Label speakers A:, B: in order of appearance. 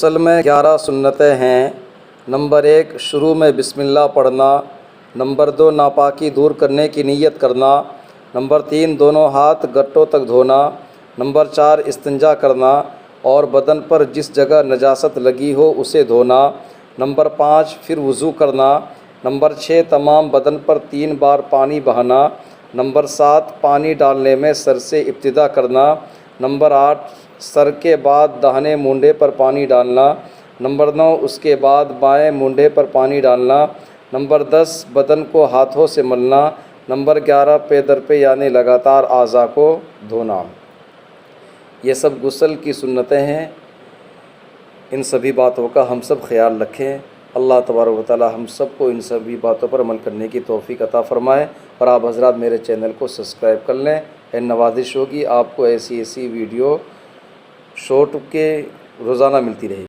A: غسل میں 11 سنتیں ہیں۔ نمبر 1 شروع میں بسم اللہ پڑھنا۔ نمبر 2 ناپاکی دور کرنے کی نیت کرنا۔ نمبر 3 دونوں ہاتھ گٹوں تک دھونا۔ نمبر 4 استنجا کرنا اور بدن پر جس جگہ نجاست لگی ہو اسے دھونا۔ نمبر 5 پھر وضو کرنا۔ نمبر 6 تمام بدن پر 3 بار پانی بہانا۔ نمبر 7 پانی ڈالنے میں سر سے ابتدا کرنا۔ نمبر 8 سر کے بعد داہنے مونڈے پر پانی ڈالنا۔ نمبر 9 اس کے بعد بائیں مونڈے پر پانی ڈالنا۔ نمبر 10 بدن کو ہاتھوں سے ملنا۔ نمبر 11 پے در پے یعنی لگاتار اعضاء کو دھونا۔ یہ سب غسل کی سنتیں ہیں۔ ان سبھی باتوں کا ہم سب خیال رکھیں۔ اللہ تبارک و تعالی ہم سب کو ان سبھی باتوں پر عمل کرنے کی توفیق عطا فرمائے، اور آپ حضرات میرے چینل کو سبسکرائب کر لیں۔ نوازش ہوگی آپ کو ایسی ویڈیو شارٹ کے روزانہ ملتی رہے گی۔